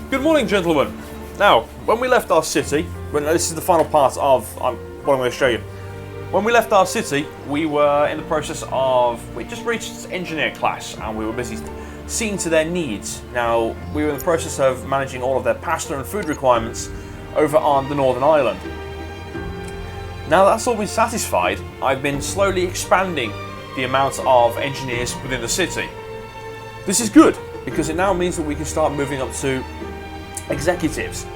Good morning, gentlemen. Now, when we left our city, this is the final part of what I'm going to show you. When we left our city, we were in the process of, we just reached engineer class and we were busy seeing to their needs. Now, we were in the process of managing all of their pasta and food requirements over on the Northern Island. Now that's all been satisfied, I've been slowly expanding the amount of engineers within the city. This is good, because it now means that we can start moving up to executives.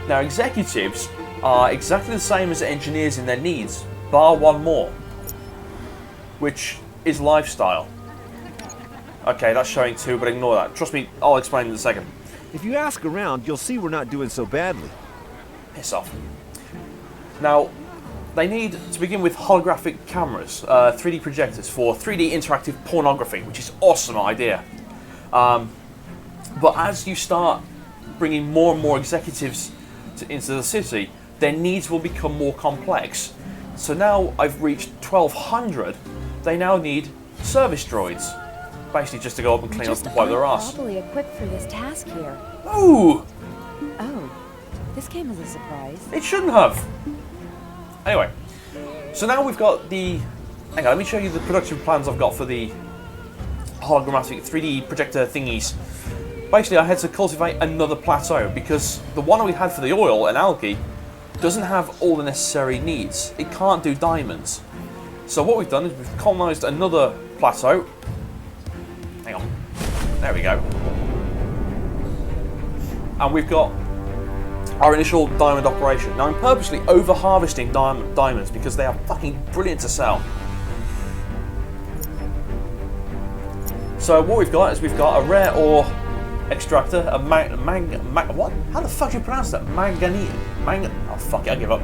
Now executives are exactly the same as engineers in their needs, bar one more, which is lifestyle. Okay, that's showing two, but ignore that. Trust me, I'll explain in a second. If you ask around, you'll see we're not doing so badly. Piss off. Now, they need to begin with holographic cameras, 3D projectors for 3D interactive pornography, which is an awesome idea. But as you start bringing more and more executives into the city, their needs will become more complex. So now I've reached 1,200, they now need service droids. Basically just to go up and clean up and wipe their ass. Probably equipped for this task here. Ooh! Oh, this came as a surprise. It shouldn't have. Anyway, so now we've got the... Hang on, let me show you the production plans I've got for the holographic 3D projector thingies. Basically, I had to cultivate another plateau because the one we had for the oil and algae doesn't have all the necessary needs. It can't do diamonds. So what we've done is we've colonized another plateau. Hang on. There we go. And we've got our initial diamond operation. Now I'm purposely over harvesting diamonds because they are fucking brilliant to sell. So what we've got is we've got a rare ore extractor, a what? How the fuck do you pronounce that? Oh fuck it, I give up.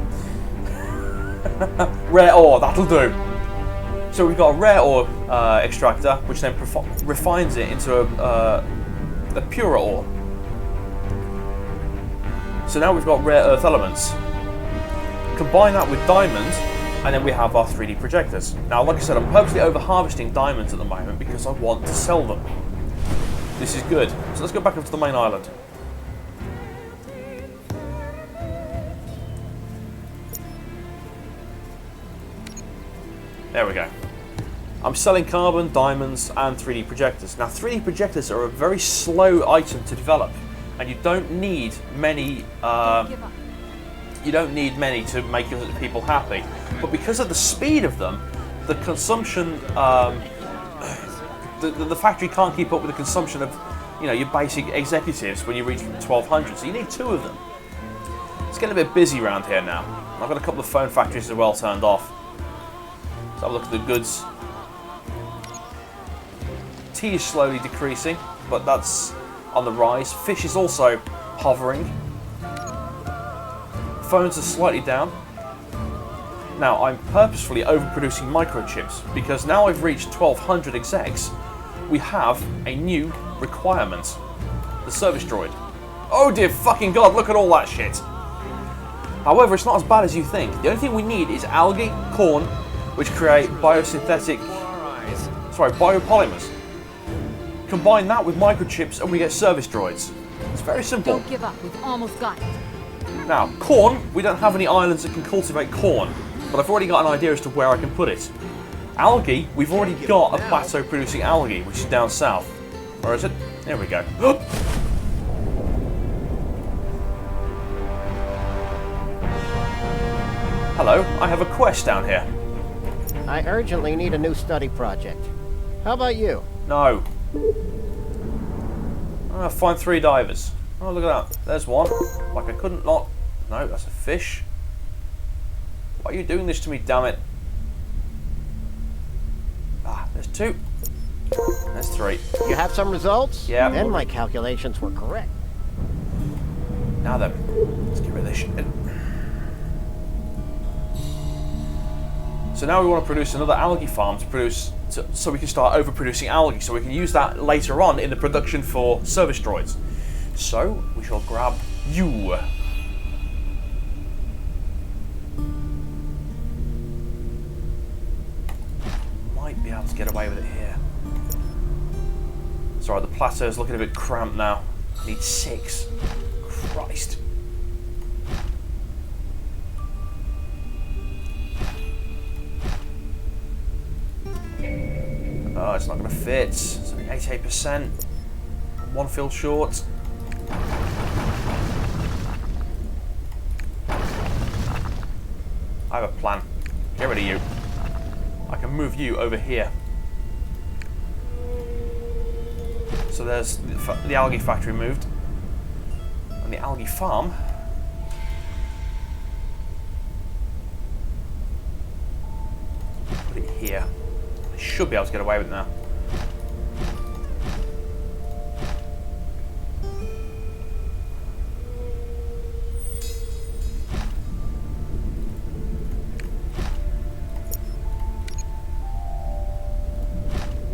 Rare ore, that'll do. So we've got a rare ore extractor, which then refines it into a purer ore. So now we've got rare earth elements. Combine that with diamonds, and then we have our 3D projectors. Now, like I said, I'm purposely over harvesting diamonds at the moment because I want to sell them. This is good. So let's go back up to the main island. There we go. I'm selling carbon, diamonds, and 3D projectors. Now, 3D projectors are a very slow item to develop, and you don't need many. You don't need many to make your people happy. But because of the speed of them, the consumption, the factory can't keep up with the consumption of, you know, your basic executives when you reach 1,200. So you need two of them. It's getting a bit busy around here now. I've got a couple of phone factories as well turned off. Let's have a look at the goods. Tea is slowly decreasing, but that's on the rise. Fish is also hovering. Phones are slightly down. Now, I'm purposefully overproducing microchips because now I've reached 1,200 execs, we have a new requirement. The service droid. Oh dear fucking god, look at all that shit. However, it's not as bad as you think. The only thing we need is algae, corn, which create biopolymers. Combine that with microchips and we get service droids. It's very simple. Don't give up, we've almost got it. Now, corn, we don't have any islands that can cultivate corn, but I've already got an idea as to where I can put it. Algae, we've already got a plateau producing algae, which is down south. Where is it? There we go. Hello, I have a quest down here. I urgently need a new study project. How about you? No. I'll find 3 divers. Oh, look at that. There's one. Like I couldn't not... No, that's a fish. Why are you doing this to me, damn it? Ah, there's 2. There's 3. You have some results? Yeah. Then my calculations were correct. Now then, let's get rid of this shit. So now we want to produce another algae farm to produce... So we can start overproducing algae, so we can use that later on in the production for service droids. So, we shall grab you. Might be able to get away with it here. Sorry, the plateau's looking a bit cramped now. I need 6. Christ. Oh, it's not going to fit. It's only 88%. One field short. I have a plan. Get rid of you. I can move you over here. So there's the algae factory moved. And the algae farm. Put it here. I should be able to get away with it now.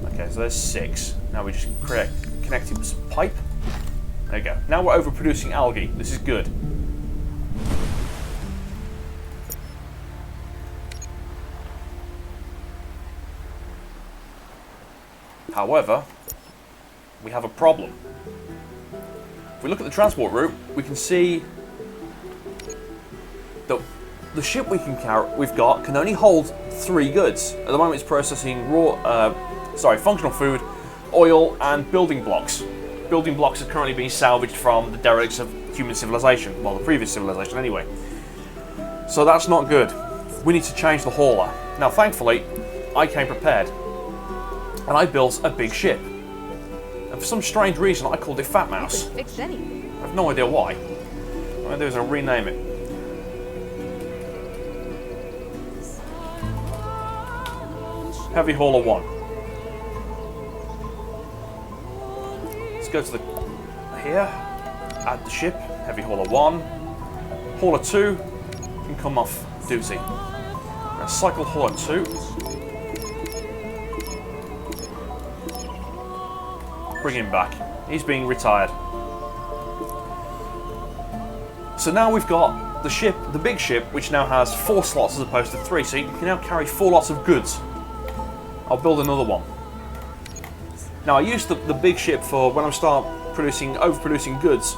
Okay, so there's 6. Now we just connect it with some pipe. There you go. Now we're overproducing algae. This is good. However, we have a problem. If we look at the transport route, we can see that the ship we've got can only hold 3 goods. At the moment, it's processing functional food, oil, and building blocks. Building blocks are currently being salvaged from the derelicts of human civilization, well, the previous civilization anyway. So that's not good. We need to change the hauler. Now, thankfully, I came prepared. And I built a big ship. And for some strange reason, I called it Fat Mouse. Fix anything. I have no idea why. What I'm going to do is I'll rename it. Heavy Hauler 1. Let's go to the here. Add the ship. Heavy Hauler 1. Hauler 2 can come off duty. Now cycle Hauler 2. Bring him back. He's being retired. So now we've got the ship, the big ship, which now has 4 slots as opposed to 3. So you can now carry 4 lots of goods. I'll build another one. Now I use the big ship for when I start overproducing goods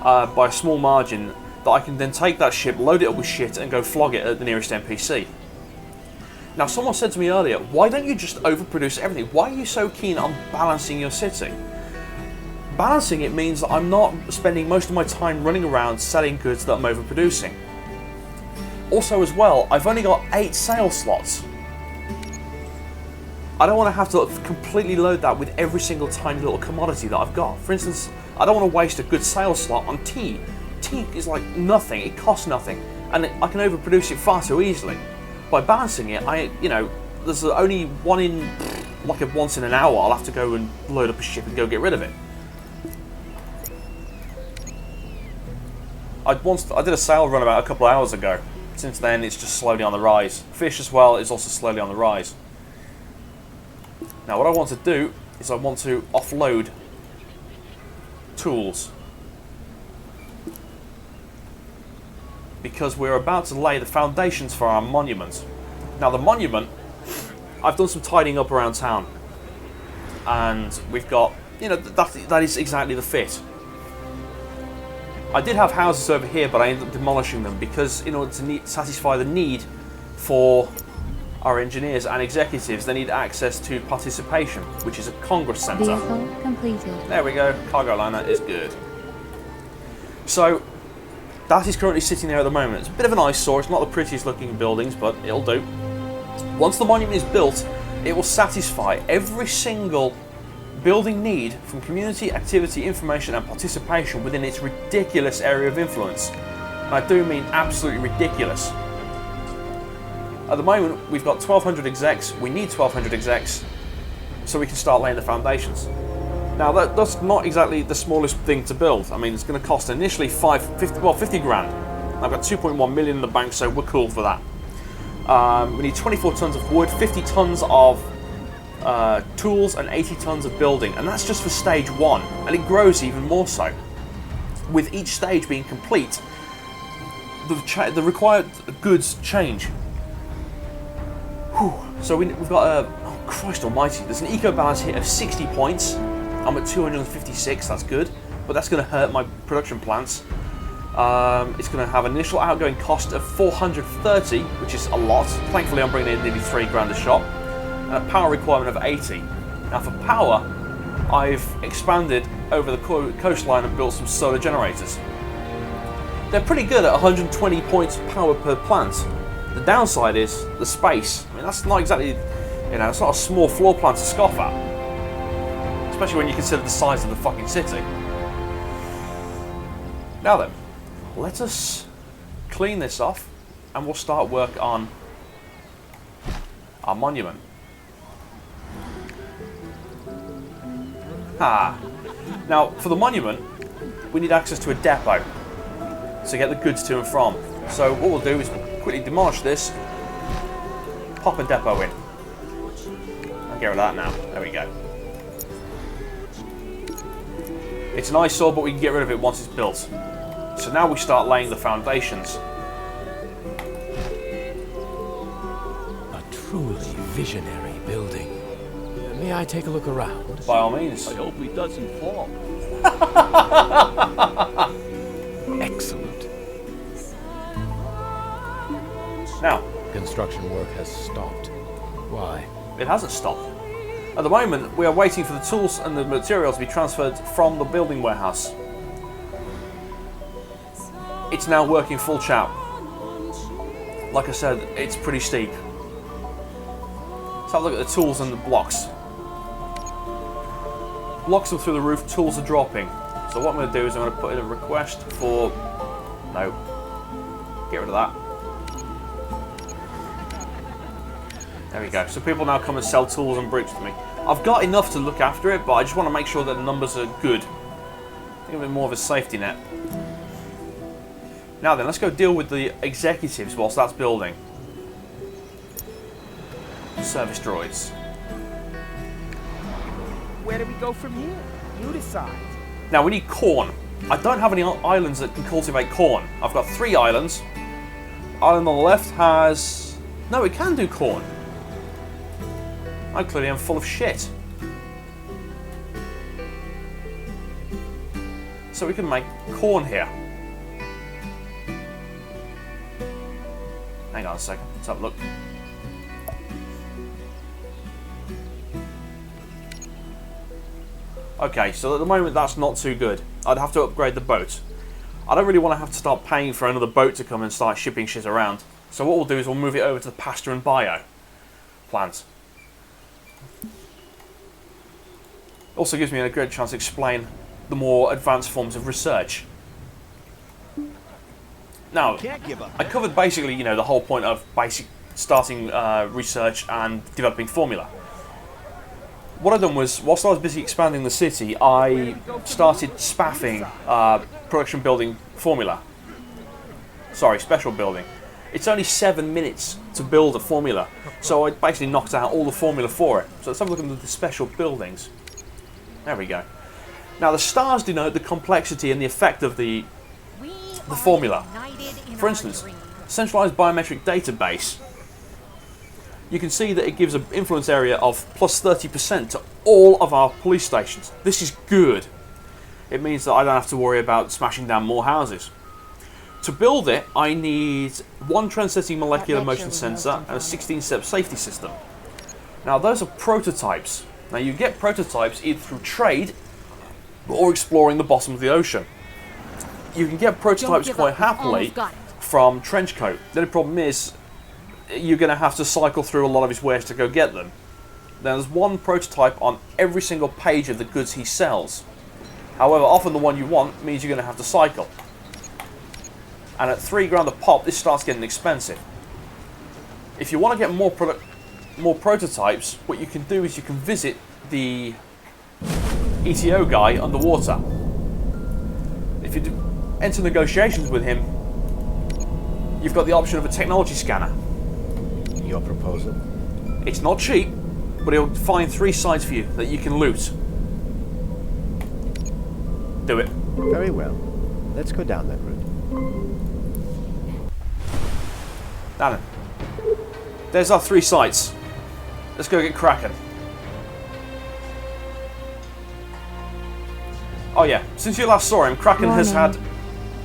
by a small margin, that I can then take that ship, load it up with shit, and go flog it at the nearest NPC. Now, someone said to me earlier, why don't you just overproduce everything? Why are you so keen on balancing your city? Balancing it means that I'm not spending most of my time running around selling goods that I'm overproducing. Also, as well, I've only got 8 sales slots. I don't want to have to completely load that with every single tiny little commodity that I've got. For instance, I don't want to waste a good sales slot on tea. Tea is like nothing, it costs nothing, and I can overproduce it far too easily. By balancing it, there's only once in an hour I'll have to go and load up a ship and go get rid of it. I did a sail run about a couple of hours ago. Since then, it's just slowly on the rise. Fish as well is also slowly on the rise. Now, what I want to do is I want to offload tools. Because we're about to lay the foundations for our monument. Now the monument, I've done some tidying up around town, and we've got, that is exactly the fit. I did have houses over here, but I ended up demolishing them because in order to satisfy the need for our engineers and executives, they need access to participation, which is a Congress Centre. Vehicle completed. There we go, cargo liner is good. So, that is currently sitting there at the moment. It's a bit of an eyesore, it's not the prettiest looking buildings, but it'll do. Once the monument is built, it will satisfy every single building need from community, activity, information and participation within its ridiculous area of influence. And I do mean absolutely ridiculous. At the moment, we've got 1,200 execs, we need 1,200 execs, so we can start laying the foundations. Now that's not exactly the smallest thing to build. I mean, it's going to cost initially 50 grand. I've got 2.1 million in the bank, so we're cool for that. We need 24 tons of wood, 50 tons of tools, and 80 tons of building, and that's just for stage 1, and it grows even more so. With each stage being complete, the required goods change. Whew. So we've got oh Christ almighty, there's an eco balance here of 60 points. I'm at 256, that's good. but that's going to hurt my production plants. It's going to have an initial outgoing cost of 430, which is a lot. Thankfully, I'm bringing in nearly 3 grand a shot, and a power requirement of 80. Now, for power, I've expanded over the coastline and built some solar generators. They're pretty good at 120 points power per plant. The downside is the space. I mean, that's not exactly, it's not a small floor plan to scoff at. Especially when you consider the size of the fucking city. Now then, let us clean this off and we'll start work on our monument. Now, for the monument, we need access to a depot to get the goods to and from. So what we'll do is we'll quickly demolish this, pop a depot in. I'll get rid of that now. There we go. It's an eyesore, but we can get rid of it once it's built. So now we start laying the foundations. A truly visionary building. May I take a look around? By all means. I hope he doesn't fall. Excellent. Now, Construction work has stopped. Why? it hasn't stopped. At the moment, we are waiting for the tools and the materials to be transferred from the building warehouse. It's now working full chout. Like I said, it's pretty steep. Let's have a look at the tools and the blocks. Blocks are through the roof, tools are dropping. So what I'm going to do is I'm going to put in a request for... No. Get rid of that. There we go. So people now come and sell tools and bricks to me. I've got enough to look after it, but I just want to make sure that the numbers are good. Think of it more of a safety net. Now then, let's go deal with the executives whilst that's building. Service droids. Where do we go from here? You decide. Now we need corn. I don't have any islands that can cultivate corn. I've got 3 islands. Island on the left has... No, it can do corn. I clearly am full of shit. So we can make corn here. Hang on a second, let's have a look. Okay, so at the moment that's not too good. I'd have to upgrade the boat. I don't really want to have to start paying for another boat to come and start shipping shit around. So what we'll do is we'll move it over to the pasture and bio plant. Also gives me a great chance to explain the more advanced forms of research. Now, I covered basically, the whole point of starting research and developing formula. What I've done was, whilst I was busy expanding the city, I started spaffing production building formula. Sorry, special building. It's only 7 minutes to build a formula, so I basically knocked out all the formula for it. So let's have a look at the special buildings. There we go. Now the stars denote the complexity and the effect of the formula. For instance, centralized biometric database. You can see that it gives an influence area of plus 30% to all of our police stations. This is good. It means that I don't have to worry about smashing down more houses. To build it, I need 1 transiting molecular motion sensor and a 16-step safety system. Now those are prototypes. Now you get prototypes either through trade or exploring the bottom of the ocean. You can get prototypes quite happily from Trenchcoat. The only problem is you're going to have to cycle through a lot of his wares to go get them. There's 1 prototype on every single page of the goods he sells. However, often the one you want means you're going to have to cycle. And at 3 grand a pop, this starts getting expensive. If you want to get more prototypes, what you can do is you can visit the ETO guy underwater. If you enter negotiations with him, you've got the option of a technology scanner. Your proposal? It's not cheap, but he'll find 3 sites for you that you can loot. Do it. Very well. Let's go down that route. Now then. There's our 3 sites. Let's go get cracking. Oh yeah, since you last saw him, Kraken has had...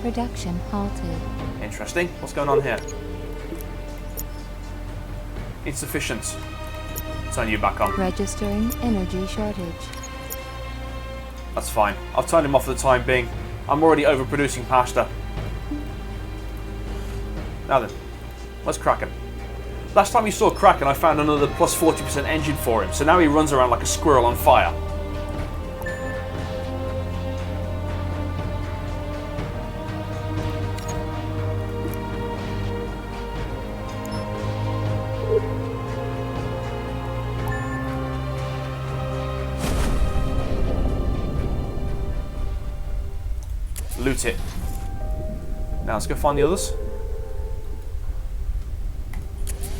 Production halted. Interesting. What's going on here? Insufficient. Turn you back on. Registering energy shortage. That's fine. I've turned him off for the time being. I'm already overproducing pasta. Now then, where's Kraken? Last time you saw Kraken, I found another plus 40% engine for him, so now he runs around like a squirrel on fire. Loot it. Now let's go find the others.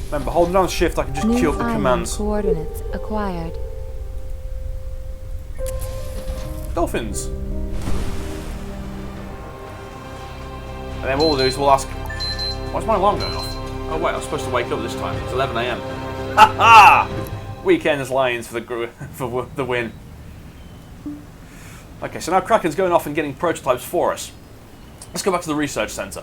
Remember, holding down shift, I can just queue up the commands. Coordinates acquired. Dolphins. And then what we'll do is we'll ask, why's my alarm going off? Oh wait, I was supposed to wake up this time. It's 11 AM. Ha ha! Weekends Lions for the win. Okay, so now Kraken's going off and getting prototypes for us. Let's go back to the research center.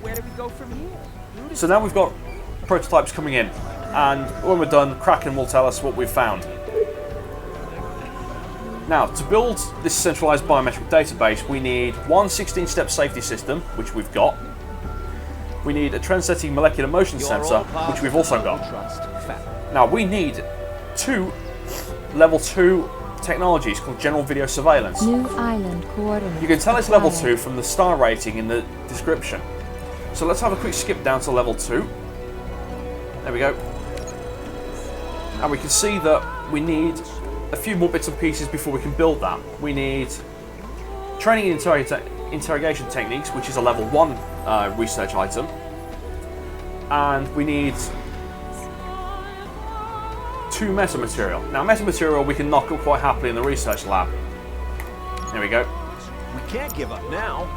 Where do we go from here? So now we've got prototypes coming in, and when we're done, Kraken will tell us what we've found. Now, to build this centralized biometric database, we need one 16-step safety system, which we've got. We need a trend-setting molecular motion sensor, which we've also got. Now, we need two level 2 technologies called general video surveillance. New island coordinates. You can tell it's level 2 from the star rating in the description. So let's have a quick skip down to level 2. There we go. And we can see that we need a few more bits and pieces before we can build that. We need training and interrogation techniques, which is a level 1 research item. And we need 2 metamaterial. Now metamaterial we can knock up quite happily in the research lab. There we go. We can't give up now.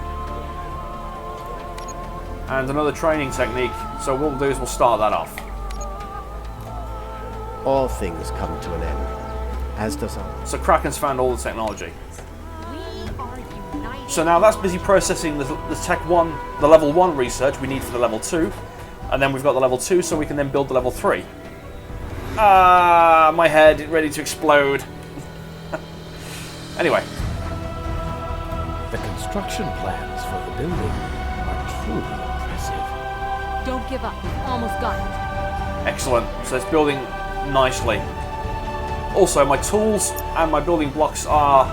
And another training technique. So what we'll do is we'll start that off. All things come to an end, as does ours. So Kraken's found all the technology. We are united. So now that's busy processing the level 1 research we need for the level 2. And then we've got the level 2 so we can then build the level 3. Ah, my head ready to explode. Anyway. The construction plans for the building are truly impressive. Don't give up. We've almost got it. Excellent. So it's building nicely. Also, my tools and my building blocks are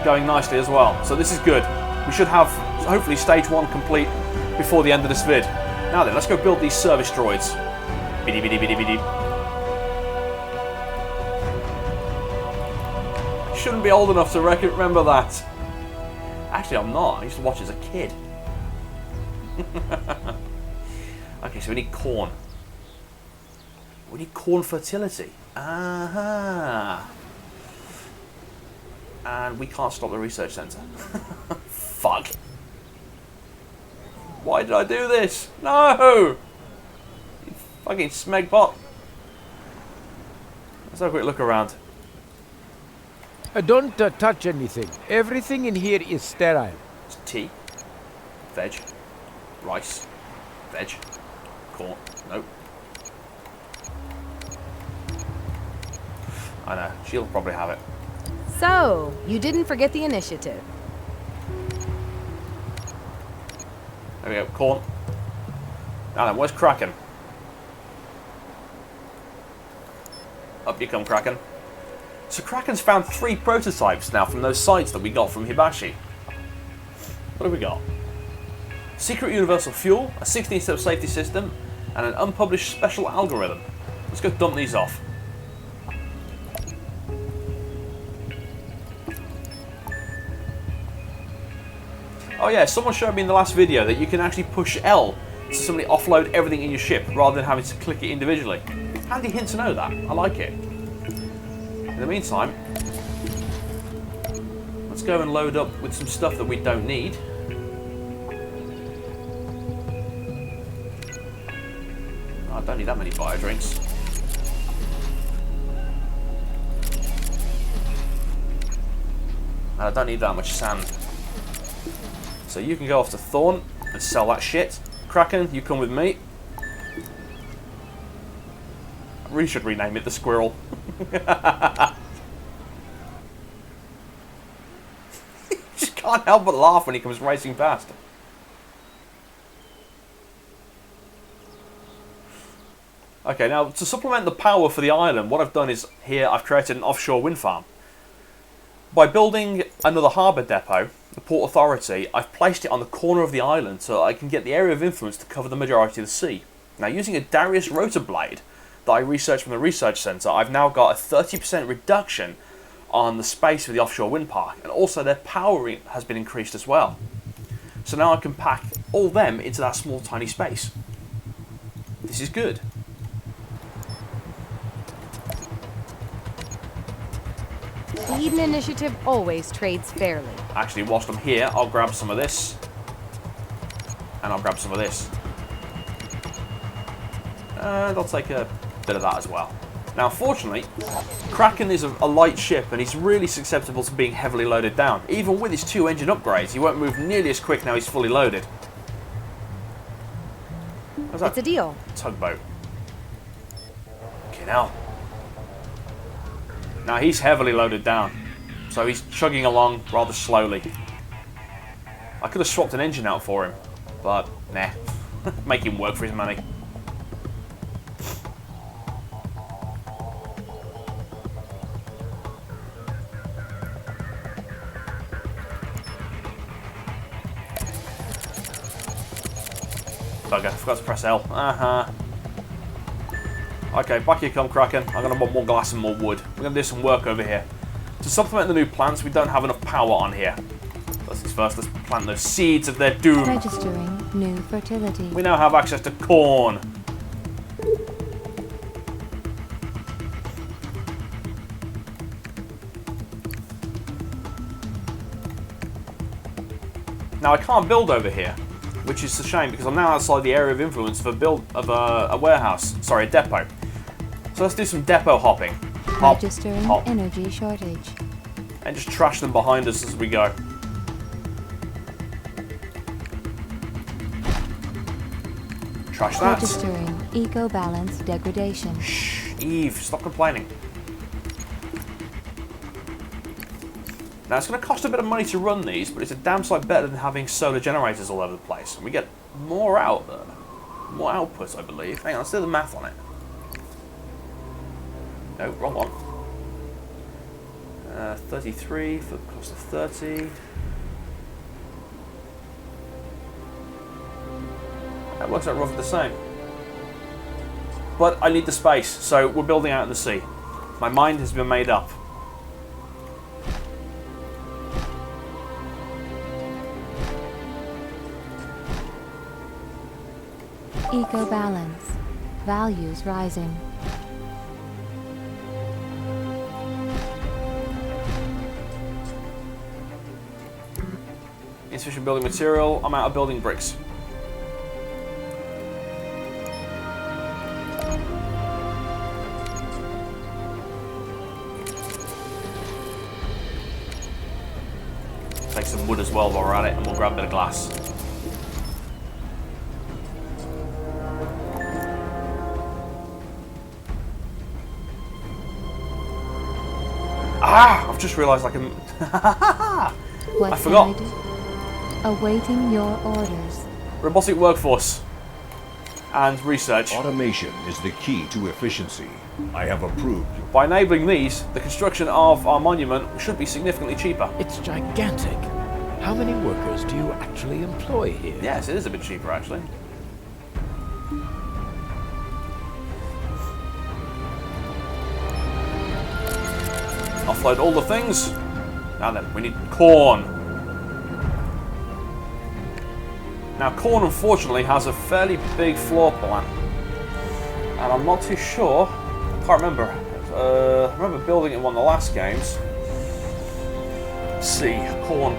going nicely as well. So this is good. We should have, hopefully, stage 1 complete before the end of this vid. Now then, let's go build these service droids. Biddy biddy biddy biddy. I shouldn't be old enough to remember that. Actually, I'm not. I used to watch as a kid. Okay, so we need corn. We need corn fertility. Aha. And we can't stop the research center. Fuck. Why did I do this? No! You fucking smegpot. Let's have a quick look around. Don't touch anything. Everything in here is sterile. It's tea, veg, rice, veg, corn. Nope. I know, she'll probably have it. So, you didn't forget the initiative. There we go, corn. Now then, where's Kraken? Up you come, Kraken. So Kraken's found 3 prototypes now from those sites that we got from Hibashi. What have we got? Secret universal fuel, a 16-step safety system, and an unpublished special algorithm. Let's go dump these off. Oh yeah, someone showed me in the last video that you can actually push L to suddenly offload everything in your ship rather than having to click it individually. Handy hint to know that. I like it. In the meantime, let's go and load up with some stuff that we don't need. I don't need that many bio drinks. And I don't need that much sand. So you can go off to Thorn and sell that shit. Kraken, you come with me. I really should rename it the Squirrel. Just can't help but laugh when he comes racing past. Okay, now to supplement the power for the island, what I've done is here I've created an offshore wind farm. By building another harbour depot, the Port Authority, I've placed it on the corner of the island so I can get the area of influence to cover the majority of the sea. Now, using a Darius rotor blade that I researched from the research centre, I've now got a 30% reduction on the space for the offshore wind park, and also their power has been increased as well. So now I can pack all them into that small tiny space. This is good. The Eden Initiative always trades fairly. Actually, whilst I'm here, I'll grab some of this. And I'll grab some of this. And I'll take a bit of that as well. Now, fortunately, Kraken is a light ship and he's really susceptible to being heavily loaded down. Even with his 2 engine upgrades, he won't move nearly as quick now he's fully loaded. How's that? It's a deal. Tugboat. Okay, now. Now he's heavily loaded down, so he's chugging along rather slowly. I could have swapped an engine out for him, but nah. Make him work for his money. Bugger, I forgot to press L. Okay, back you come, Kraken. I'm going to want more glass and more wood. We're going to do some work over here. To supplement the new plants, we don't have enough power on here. First things first, let's plant those seeds of their doom. Registering new fertility. We now have access to corn. Now I can't build over here, which is a shame because I'm now outside the area of influence of a warehouse. Sorry, a depot. So let's do some depot hopping. Hop, Registering hop, energy shortage. and just trash them behind us as we go. Trash that. Registering eco balance degradation. Shh, Eve, stop complaining. Now it's going to cost a bit of money to run these, but it's a damn sight better than having solar generators all over the place. And we get more out there. More output, I believe. Hang on, let's do the math on it. No, wrong one. 33 for the cost of 30. That works out roughly the same. But I need the space, so we're building out in the sea. My mind has been made up. Eco balance. Values rising. Insufficient building material. I'm out of building bricks. Take some wood as well while we're at it, and we'll grab a bit of glass. Ah! I've just realised I can... What I forgot. can I do? Awaiting your orders. Robotic workforce. And research. Automation is the key to efficiency. I have approved. By enabling these, the construction of our monument should be significantly cheaper. It's gigantic. How many workers do you actually employ here? Yes, it is a bit cheaper actually. Offload all the things. Now then, we need corn. Now corn unfortunately has a fairly big floor plan. And I'm not too sure. I can't remember. I remember building it in one of the last games. Let's see. Corn.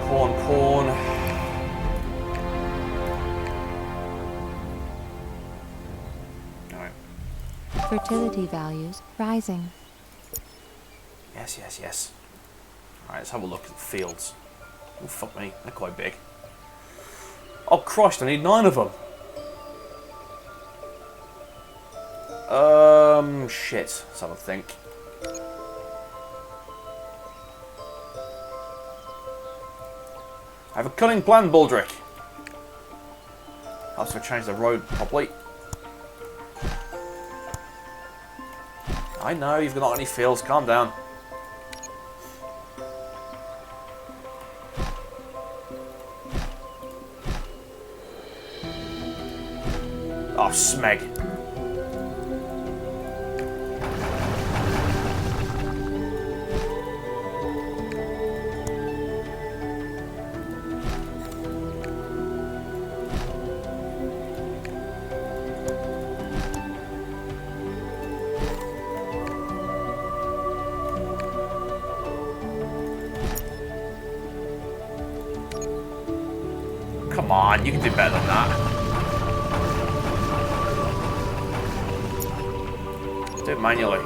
Alright. Fertility values rising. Yes. Alright, let's have a look at the fields. Oh, fuck me. They're quite big. Oh, Christ, I need 9 of them. Shit. Let's have a think. I have a cunning plan, Baldric. I'll have to change the road properly. I know, you've not got any fields. Calm down. Oh, smeg. Come on, you can do better than that. Do it manually.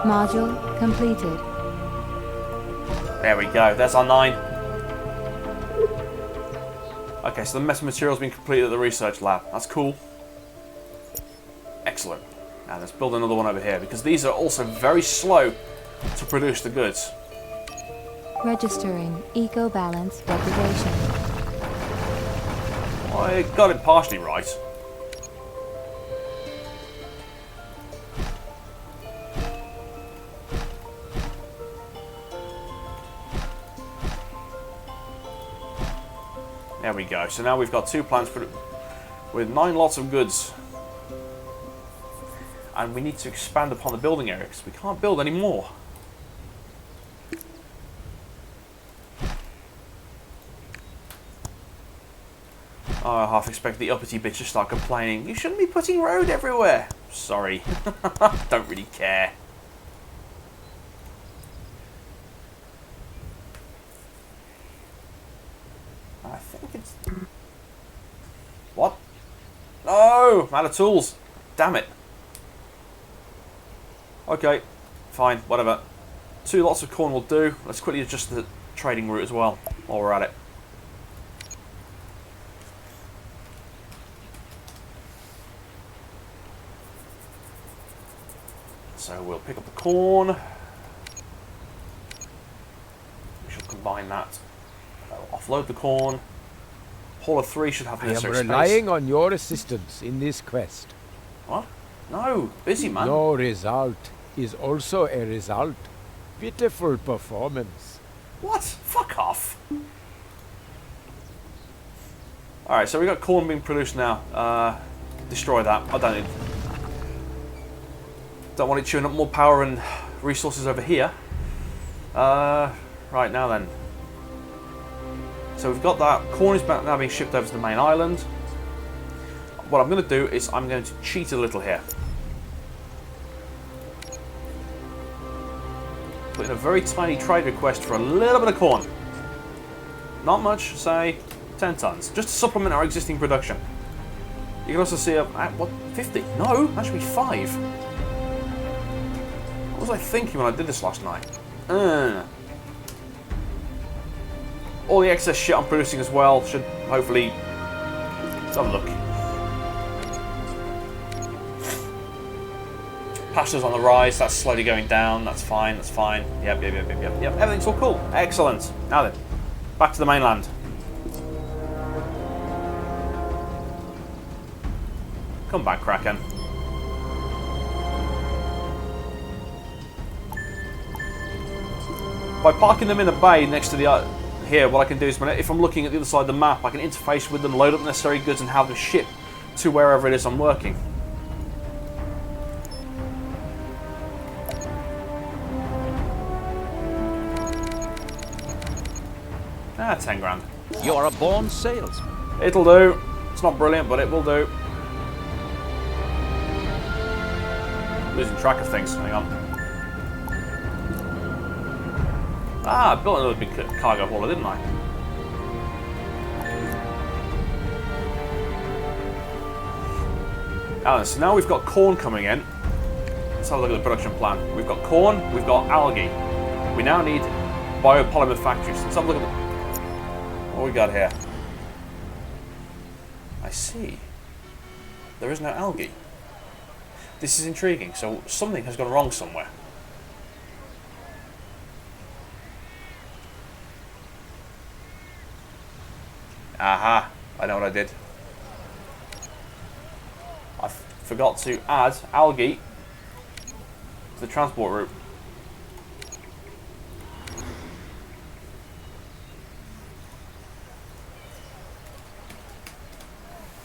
Module completed. There we go, there's our 9. Okay, so the mess material's been completed at the research lab. That's cool. Excellent. Now let's build another one over here, because these are also very slow to produce the goods. Registering eco-balance degradation. I got it partially right. There we go. So now we've got 2 plants with 9 lots of goods. And we need to expand upon the building area because we can't build any more. Oh, I half expect the uppity bitch to start complaining. You shouldn't be putting road everywhere. Sorry. Don't really care. I think it's... What? No! I'm out of tools. Damn it. Okay. Fine. Whatever. 2 lots of corn will do. Let's quickly adjust the trading route as well while we're at it. So we'll pick up the corn. We shall combine that. Offload the corn. Hauler 3 should have the I am necessary space. relying on your assistance in this quest. What? No, busy man. Your result is also a result. Pitiful performance. What? Fuck off. Alright, so we got corn being produced now. Destroy that. I don't want it chewing up more power and resources over here. Right, now then. So we've got that. Corn is now being shipped over to the main island. What I'm going to do is I'm going to cheat a little here. Put in a very tiny trade request for a little bit of corn. Not much, say 10 tons. Just to supplement our existing production. You can also see what, 50? No, that should be 5. What was I thinking when I did this last night? All the excess shit I'm producing as well should hopefully... Let's have a look. Pasture's on the rise, that's slowly going down, that's fine, that's fine. Yep, everything's all cool. Excellent. Now then, back to the mainland. Come back, Kraken. By parking them in a bay next to the... here, what I can do is, if I'm looking at the other side of the map, I can interface with them, load up necessary goods, and have them ship to wherever it is I'm working. Ah, 10 grand. You're a born salesman. It'll do. It's not brilliant, but it will do. Losing track of things. Hang on. Ah, I built another big cargo hauler, didn't I? Alan, so now we've got corn coming in. Let's have a look at the production plan. We've got corn, we've got algae. We now need biopolymer factories. Let's have a look at what we got here. I see. There is no algae. This is intriguing. So something has gone wrong somewhere. Aha, I know what I did. I forgot to add algae to the transport route.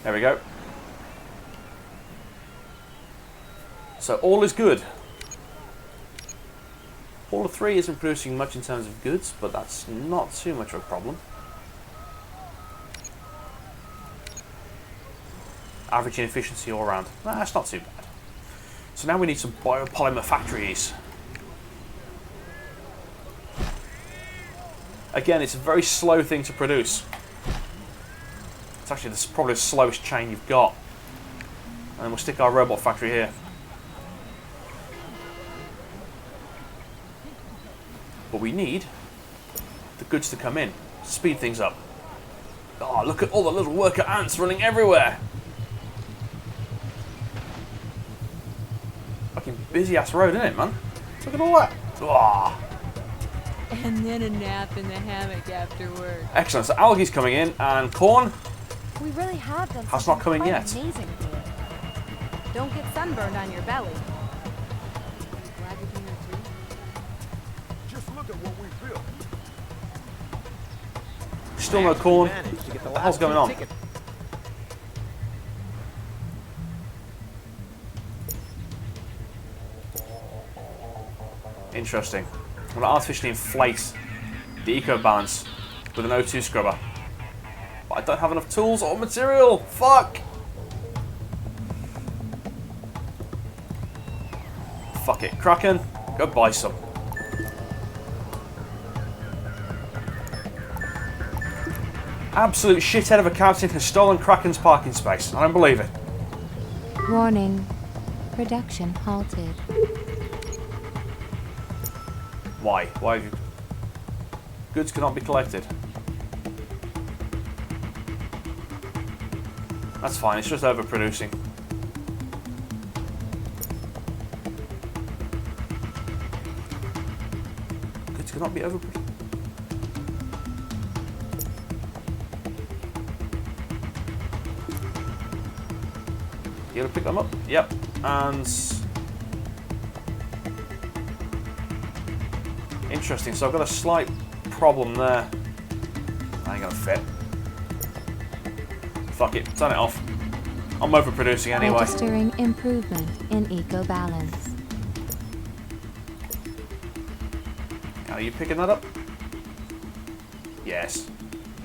There we go. So all is good. All of 3 isn't producing much in terms of goods, but that's not too much of a problem. Average inefficiency all around. Nah, that's not too bad. So now we need some biopolymer factories. Again, it's a very slow thing to produce. It's actually probably the slowest chain you've got. And then we'll stick our robot factory here. But we need the goods to come in. Speed things up. Oh, look at all the little worker ants running everywhere. Fucking busy ass road, isn't it, man? Look at all that. Oh. And then a nap in the hammock after work. Excellent. So algae's coming in, and corn We really have done has something not come in quite yet. amazing here. Don't get sunburned on your belly. Glad you're here too. Just look at what we built. Still no corn. Managed to get the What the hell's last going 2 on? tickets. Interesting. I'm going to artificially inflate the eco balance with an O2 scrubber. But I don't have enough tools or material. Fuck! Fuck it. Kraken, go buy some. Absolute shithead of a captain has stolen Kraken's parking space. I don't believe it. Warning. Production halted. Why? Why have you... Goods cannot be collected. That's fine, it's just overproducing. Goods cannot be overproduced. You gonna pick them up? Yep. And... Interesting, so I've got a slight problem there. I ain't gonna fit. Fuck it, turn it off. I'm overproducing anyway. Registering improvement in eco balance. Are you picking that up? Yes.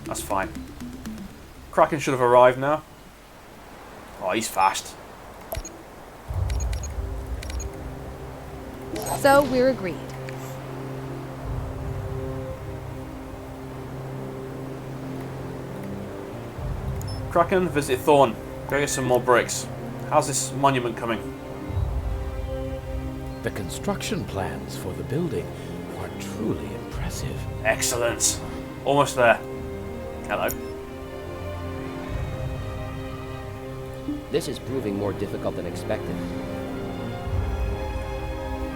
That's fine. Kraken should have arrived now. Oh, he's fast. So we're agreed. Kraken, visit Thorn. Go get some more bricks. How's this monument coming? The construction plans for the building are truly impressive. Excellent. Almost there. Hello. This is proving more difficult than expected.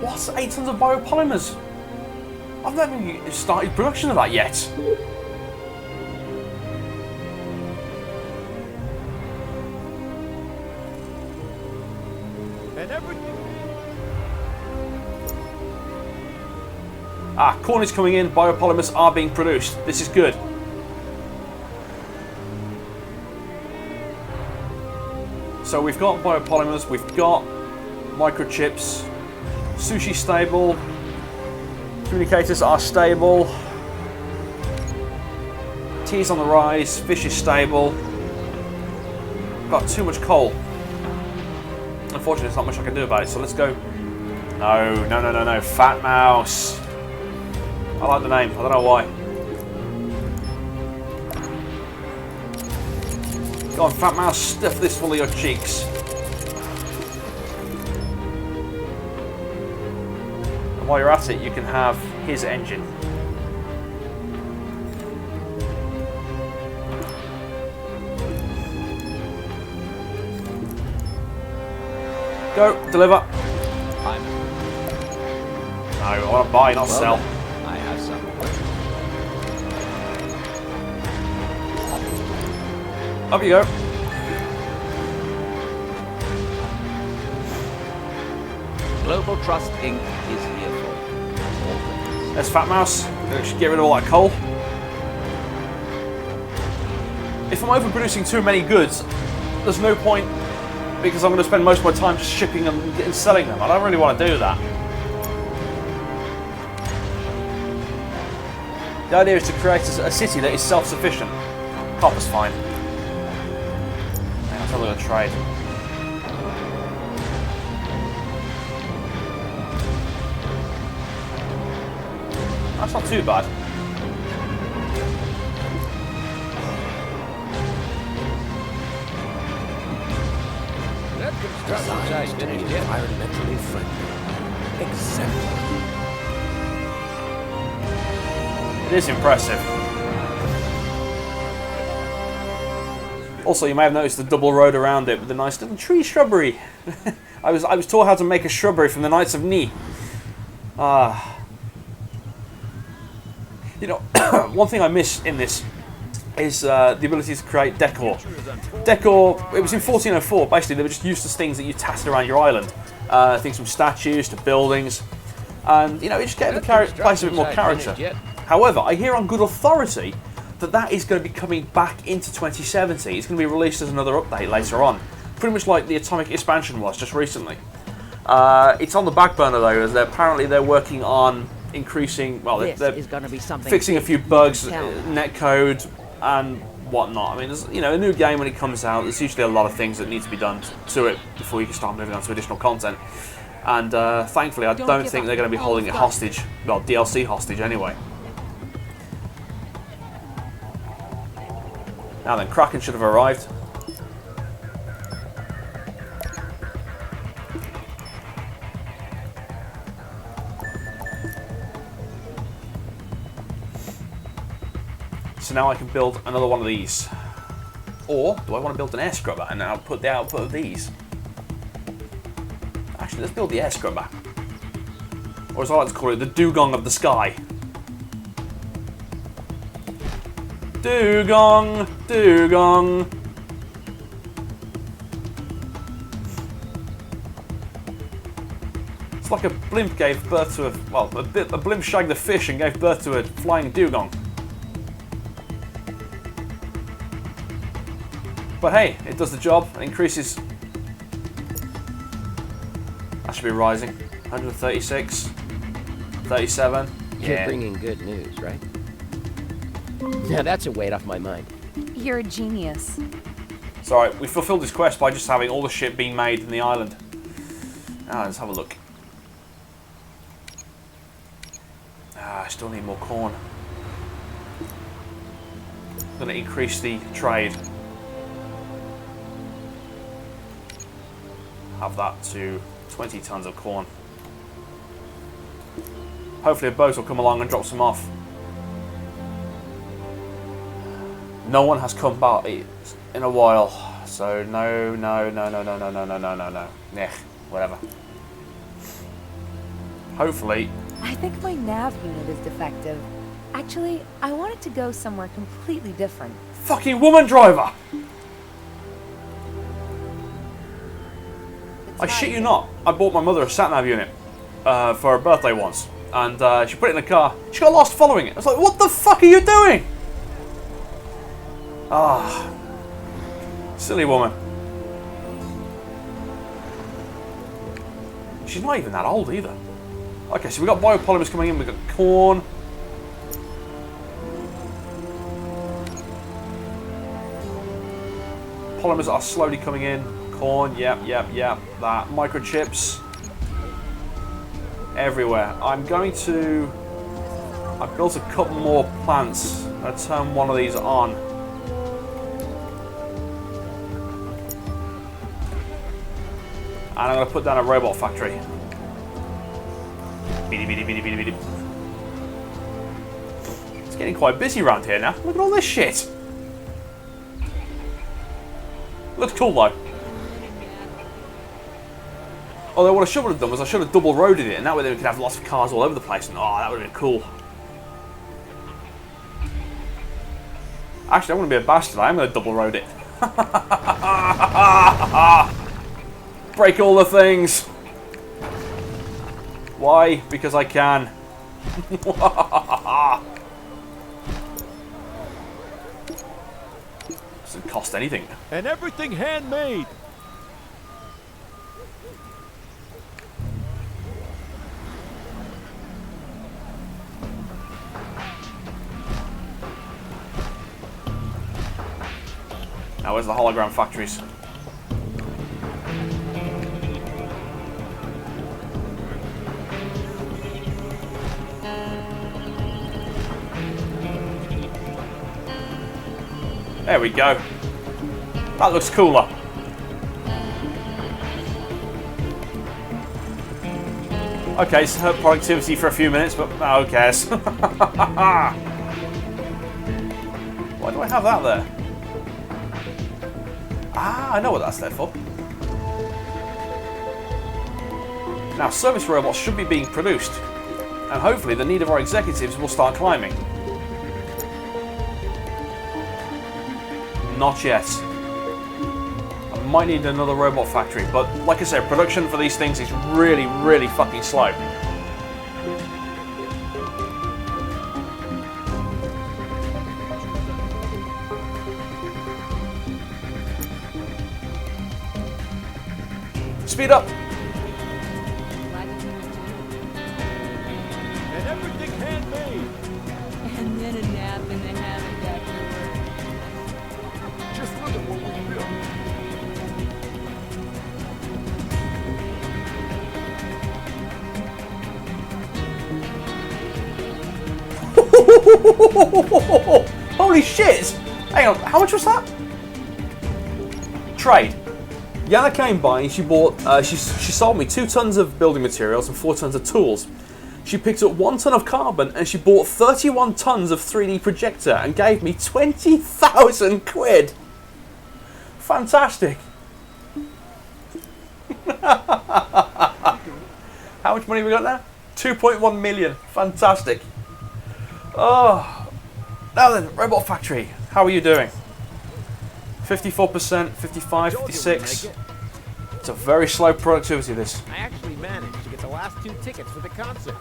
What's 8 tons of biopolymers? I've not even started production of that yet. And everything. Ah, corn is coming in, biopolymers are being produced. This is good. So we've got biopolymers, we've got microchips, sushi stable, communicators are stable, tea's on the rise, fish is stable. Got too much coal. Unfortunately, there's not much I can do about it, so let's go. No, Fat Mouse. I like the name, I don't know why. Go on, Fat Mouse, stuff this full of your cheeks. while you're at it, you can have his engine. Go, deliver. I'm. No, I want to buy, not sell. I have some. Up you go. Global Trust Inc. is here for all things. There's Fat Mouse. Should get rid of all that coal. If I'm overproducing too many goods, there's no point, because I'm going to spend most of my time just shipping them and selling them. I don't really want to do that. The idea is to create a city that is self-sufficient. Copper's fine. That's how we're going to trade. That's not too bad. Designed to be environmentally friendly. Exemplary. It is impressive. Also, you may have noticed the double road around it with a nice little tree shrubbery. I was taught how to make a shrubbery from the Knights of Ni. You know, one thing I miss in this is the ability to create decor. Decor, it was in 1404, basically they were just useless things that you tatted around your island. Things from statues to buildings. And, you know, it just gave the place a bit more character. However, I hear on good authority that that is going to be coming back into 2070. It's going to be released as another update later on. Pretty much like the Atomic Expansion was just recently. It's on the back burner though, as apparently they're working on increasing, well, they're fixing a few bugs, netcode and whatnot. I mean, there's, you know, a new game when it comes out, there's usually a lot of things that need to be done to it before you can start moving on to additional content. And thankfully, I don't think they're going to be holding it hostage, well, DLC hostage anyway. Now then, Kraken should have arrived. So now I can build another one of these. Or, do I want to build an air scrubber and output the output of these? Actually, let's build the air scrubber. Or as I like to call it, the dugong of the sky. Dugong, dugong. It's like a blimp gave birth to a, well, a blimp shagged a fish and gave birth to a flying dugong. But hey, it does the job. It increases. That should be rising. 136, 37. You're bringing good news, right? Now that's a weight off my mind. You're a genius. It's alright, we fulfilled this quest by just having all the shit being made in the island. Now let's have a look. I still need more corn. I'm going to increase the trade. Have that to 20 tons of corn. Hopefully a boat will come along and drop some off. No one has come back in a while, so no. Neh, whatever. Hopefully. I think my nav unit is defective. Actually, I want it to go somewhere completely different. Fucking woman driver! I shit you not. I bought my mother a sat-nav unit for her birthday once. And she put it in the car. She got lost following it. I was like, what the fuck are you doing? Ah. Silly woman. She's not even that old either. Okay, so we've got biopolymers coming in. We've got corn. Polymers are slowly coming in. Corn, yep. That. Microchips. Everywhere. I'm going to... I've built a couple more plants. I'll turn one of these on. And I'm going to put down a robot factory. It's getting quite busy around here now. Look at all this shit. Looks cool though. Although what I should have done was I should have double roaded it, and that way we could have lots of cars all over the place. And, oh, that would have been cool. Actually, I'm going to be a bastard. I am going to double road it. Break all the things. Why? Because I can. Doesn't cost anything. And everything handmade. Now, where's the hologram factories? There we go. That looks cooler. Okay, it's hurt productivity for a few minutes, but who cares? Why do I have that there? Ah, I know what that's there for. Now, service robots should be being produced, and hopefully the need of our executives will start climbing. Not yet. I might need another robot factory, but like I said, production for these things is really, really fucking slow. Speed up! And everything handmade. And then a nap in the hammock afterward. Just look at what we built. Holy shit! Hang on, how much was that? Trade. Yana came by and she bought. She sold me 2 tons of building materials and 4 tons of tools. She picked up 1 ton of carbon and she bought 31 tons of 3D projector and gave me 20,000 quid. Fantastic. How much money we got now? 2.1 million. Fantastic. Oh. Now then, Robot Factory. How are you doing? 54%, 55, 56. It's a very slow productivity, this. I actually managed to get the last 2 tickets for the concert.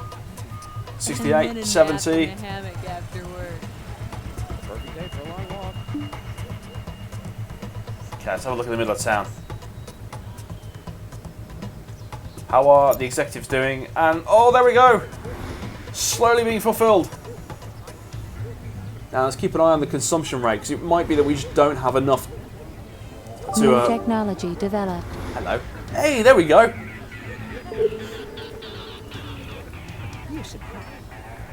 68, 70. Hammock afterward. Perfect day for a long walk. Okay, let's have a look at the middle of town. How are the executives doing? And, oh, there we go! Slowly being fulfilled. Now, let's keep an eye on the consumption rate, because it might be that we just don't have enough to... New technology developed. Hello. Hey, there we go!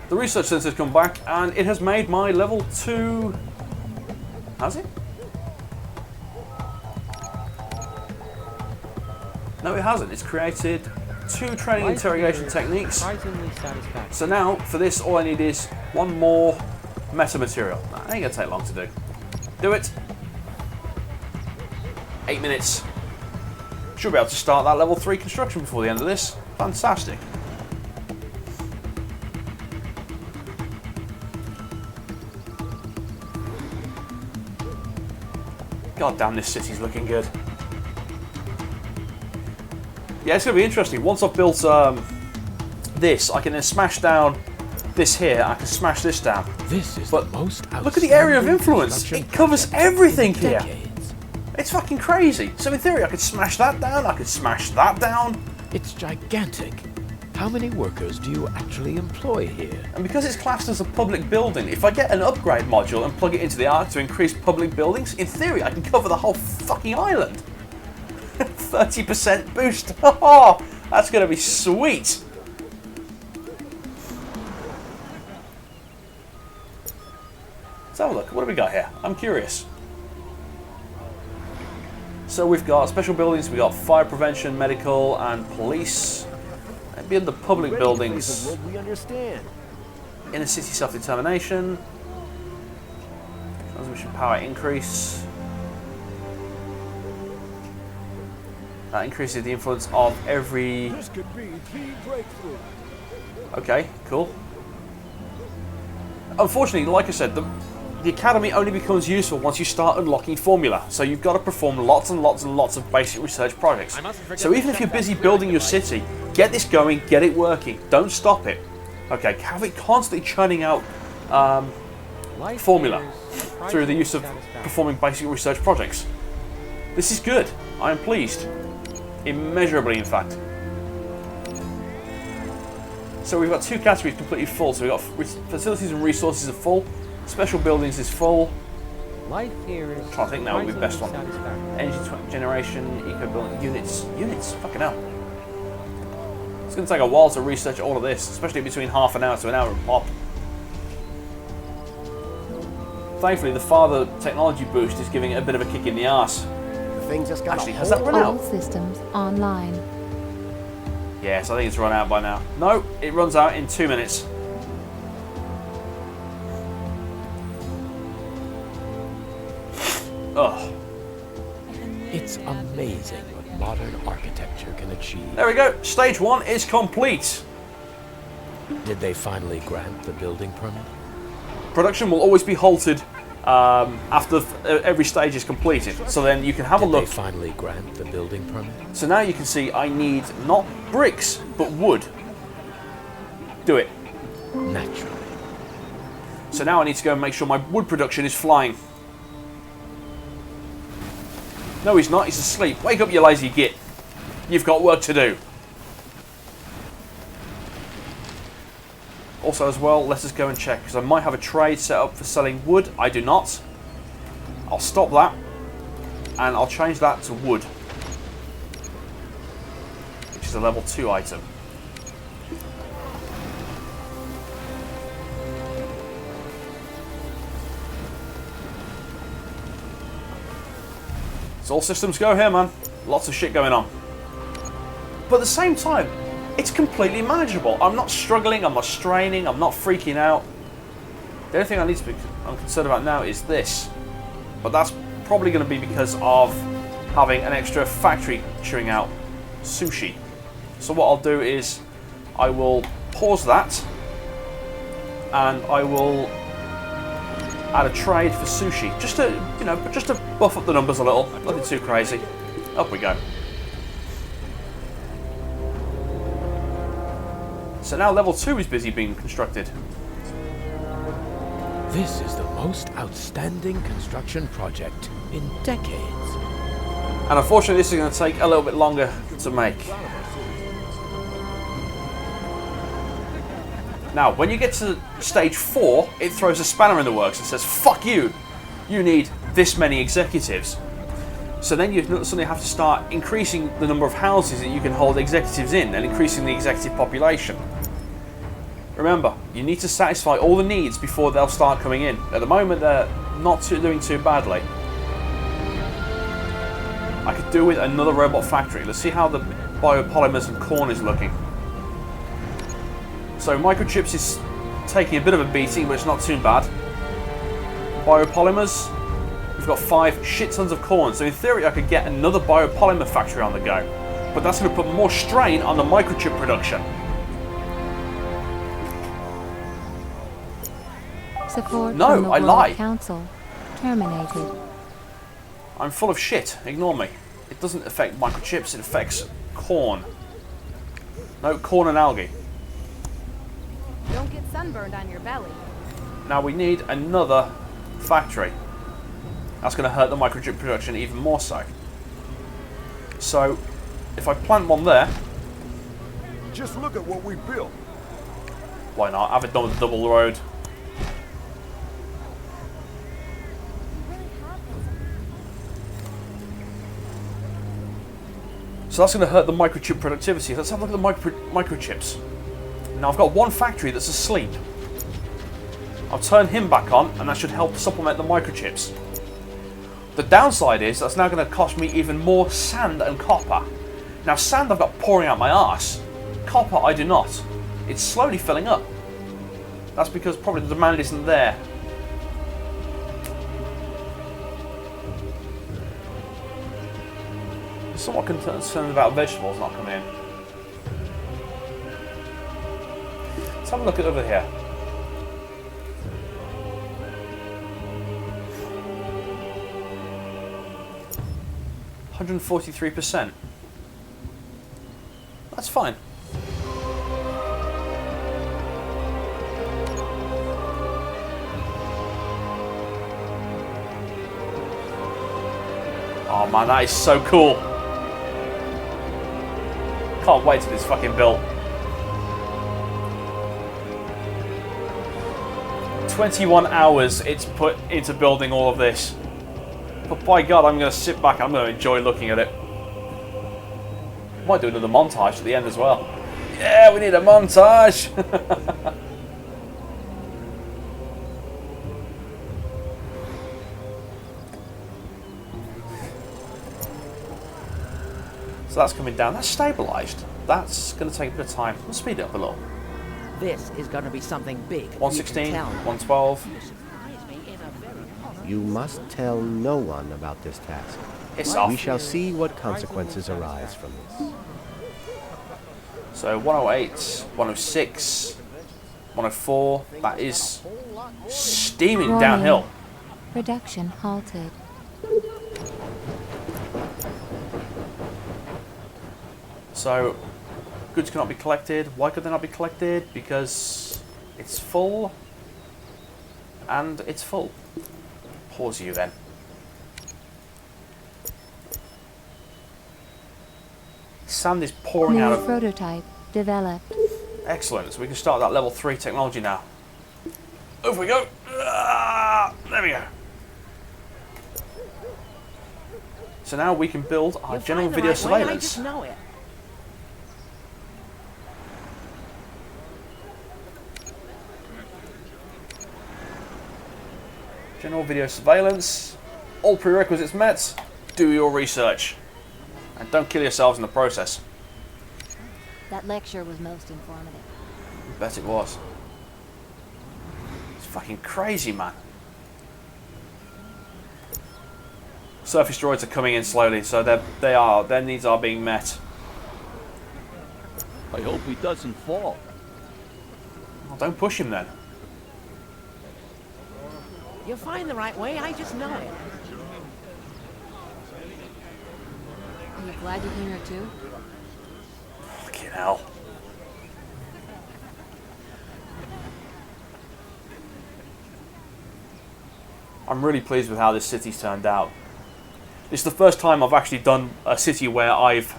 The research center has come back, and it has made my level 2... Has it? No, it hasn't. It's created 2 training interrogation techniques. So now, for this, all I need is 1 more meta material. Nah, it ain't gonna take long to do. Do it. 8 minutes. Should be able to start that level 3 construction before the end of this. Fantastic. God damn, this city's looking good. Yeah, it's going to be interesting. Once I've built this, I can then smash down this here. I can smash this down. This is but the most look at the area of influence. It covers everything here. It's fucking crazy. So in theory, I could smash that down. I could smash that down. It's gigantic. How many workers do you actually employ here? And because it's classed as a public building, if I get an upgrade module and plug it into the Ark to increase public buildings, in theory, I can cover the whole fucking island. 30% boost. Oh, that's going to be sweet. Let's have a look. What do we got here? I'm curious. So we've got special buildings, we've got fire prevention, medical, and police. It'd be under public buildings. World we understand. Inner city self-determination. Transmission power increase. That increases the influence of every... This could be the breakthrough. Okay, cool. Unfortunately, like I said, the academy only becomes useful once you start unlocking formula. So you've got to perform lots and lots and lots of basic research projects. So even if you're busy building your city, get this going, get it working. Don't stop it. Okay, have it constantly churning out formula through the use of performing basic research projects. This is good. I am pleased. Immeasurably, in fact. So we've got two categories completely full. So we've got facilities and resources are full. Special buildings is full. Life here is I'm trying to think now would be the best one. Energy generation, eco building units. Units, fucking hell. It's going to take a while to research all of this, especially between half an hour to an hour and pop. Thankfully, the father technology boost is giving it a bit of a kick in the arse. The thing just got actually, has that run out? All systems online. Yes, I think it's run out by now. No, it runs out in 2 minutes. Ugh. It's amazing what modern architecture can achieve. There we go. Stage 1 is complete. Did they finally grant the building permit? Production will always be halted after every stage is completed. So then you can have a look. Did they finally grant the building permit? So now you can see I need not bricks, but wood. Do it. Naturally. So now I need to go and make sure my wood production is flying. No, he's not. He's asleep. Wake up, you lazy git. You've got work to do. Also, as well, let us go and check, because I might have a trade set up for selling wood. I do not. I'll stop that, and I'll change that to wood, which is a level 2 item. So all systems go here, man. Lots of shit going on. But at the same time, it's completely manageable. I'm not struggling, I'm not straining, I'm not freaking out. The only thing I need to be concerned about now is this. But that's probably going to be because of having an extra factory chewing out sushi. So what I'll do is I will pause that and I will add a trade for sushi, just to, you know, just to buff up the numbers a little. Nothing too crazy. Up we go. So now level 2 is busy being constructed. This is the most outstanding construction project in decades. And unfortunately, this is going to take a little bit longer to make. Now, when you get to stage 4, it throws a spanner in the works and says, fuck you! You need this many executives. So then you suddenly have to start increasing the number of houses that you can hold executives in and increasing the executive population. Remember, you need to satisfy all the needs before they'll start coming in. At the moment, they're not doing too badly. I could do with another robot factory. Let's see how the biopolymers and corn is looking. So microchips is taking a bit of a beating, but it's not too bad. Biopolymers, we've got 5 shit tons of corn. So in theory, I could get another biopolymer factory on the go. But that's going to put more strain on the microchip production. Support No, from the I World lie. Council terminated. I'm full of shit. Ignore me. It doesn't affect microchips, it affects corn. No, corn and algae. Don't get sunburned on your belly. Now we need another factory. That's going to hurt the microchip production even more so. So, if I plant one there... Just look at what we built. Why not? Have it done with the double road. So that's going to hurt the microchip productivity. Let's have a look at the microchips. Now I've got one factory that's asleep. I'll turn him back on and that should help supplement the microchips. The downside is that's now going to cost me even more sand and copper. Now sand I've got pouring out my arse. Copper, I do not. It's slowly filling up. That's because probably the demand isn't there. Somewhat concerned about vegetables not coming in. Let's have a look at over here. %143%. That's fine. Oh man, that is so cool. Can't wait till it's fucking built. 21 hours it's put into building all of this. But by God, I'm going to sit back and I'm going to enjoy looking at it. Might do another montage at the end as well. Yeah, we need a montage! So that's coming down. That's stabilised. That's going to take a bit of time. We'll speed it up a little. This is going to be something big. 116, 112. You must tell no one about this task. It's off. We shall see what consequences arise from this. So 108, 106, 104. That is steaming Warning. downhill. Production halted. So goods cannot be collected. Why could they not be collected? Because it's full. And it's full. Pause you then. Sand is pouring New out of... prototype developed. Excellent. So we can start that level 3 technology now. Over we go. There we go. So now we can build our general video surveillance. I just know it. General video surveillance. All prerequisites met. Do your research. And don't kill yourselves in the process. That lecture was most informative. I bet it was. It's fucking crazy, man. Surface droids are coming in slowly, so their needs are being met. I hope he doesn't fall. Well, don't push him then. You'll find the right way, I just know it. Are you glad you came here too? Fucking hell. I'm really pleased with how this city's turned out. This is the first time I've actually done a city where I've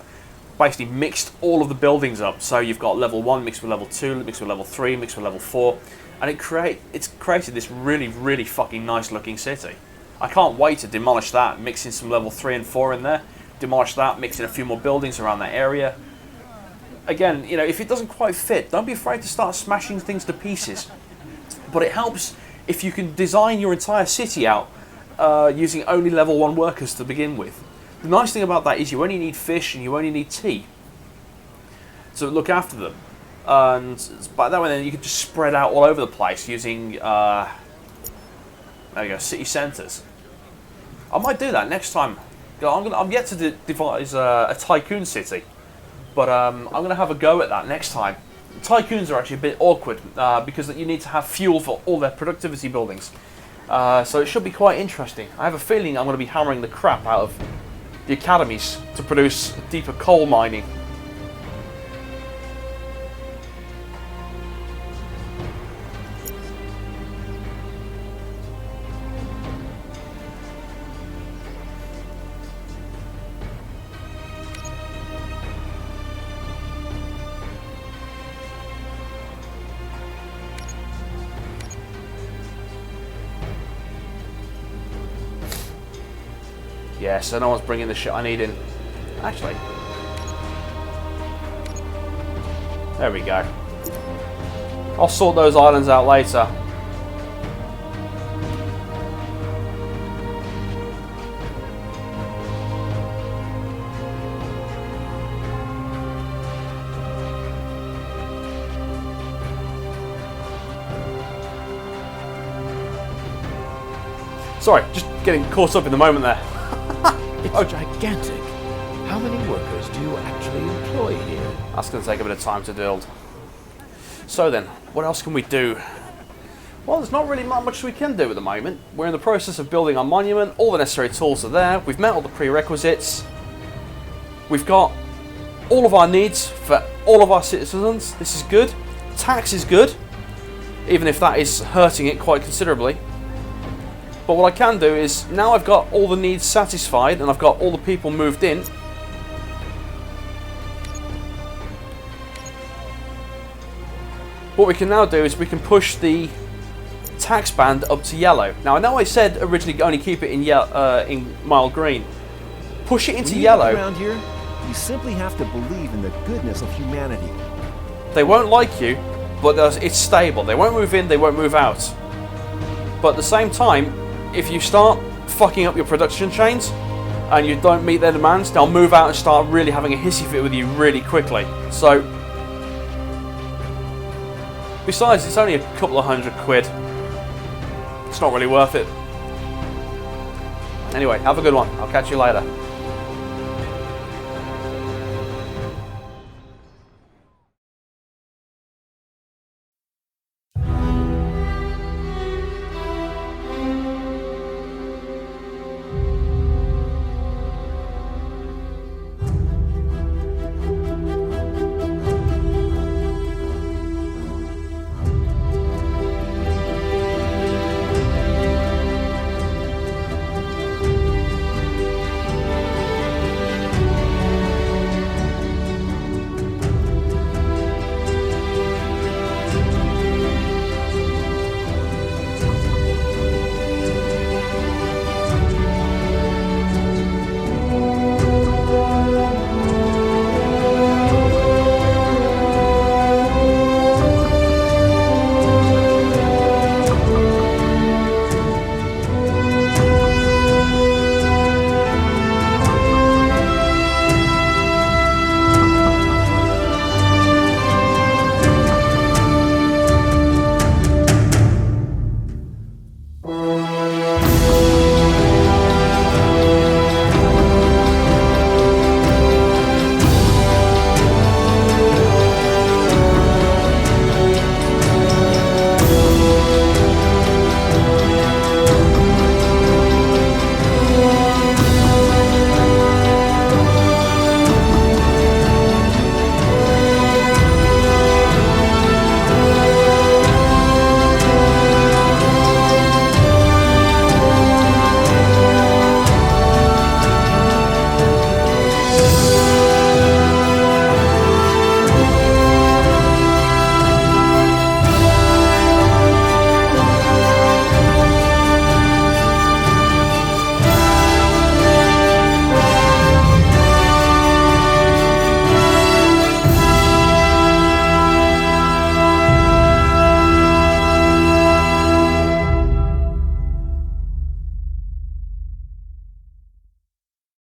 basically mixed all of the buildings up. So you've got level 1 mixed with level 2, mixed with level 3, mixed with level 4. And it's created this really, really fucking nice looking city. I can't wait to demolish that, mixing some level 3 and 4 in there. Demolish that, mixing a few more buildings around that area. Again, you know, if it doesn't quite fit, don't be afraid to start smashing things to pieces. But it helps if you can design your entire city out using only level 1 workers to begin with. The nice thing about that is you only need fish and you only need tea. So look after them. And by that way then you can just spread out all over the place using, there you go, city centres. I might do that next time. I'm yet to devise a tycoon city. But I'm going to have a go at that next time. Tycoons are actually a bit awkward because you need to have fuel for all their productivity buildings. So it should be quite interesting. I have a feeling I'm going to be hammering the crap out of the academies to produce deeper coal mining. Yeah, so no one's bringing the shit I need in. Actually. There we go. I'll sort those islands out later. Sorry, just getting caught up in the moment there. It's gigantic. How many workers do you actually employ here? That's going to take a bit of time to build. So then, what else can we do? Well, there's not really much we can do at the moment. We're in the process of building our monument. All the necessary tools are there. We've met all the prerequisites. We've got all of our needs for all of our citizens. This is good. Tax is good, even if that is hurting it quite considerably. But what I can do is, now I've got all the needs satisfied and I've got all the people moved in, what we can now do is we can push the tax band up to yellow. Now I know I said originally only keep it in mild green. Push it into yellow. Around here, you simply have to believe in the goodness of humanity. They won't like you, but it's stable. They won't move in, they won't move out. But at the same time, if you start fucking up your production chains and you don't meet their demands, they'll move out and start really having a hissy fit with you really quickly. So, besides, it's only a couple of £100. It's not really worth it. Anyway, have a good one. I'll catch you later.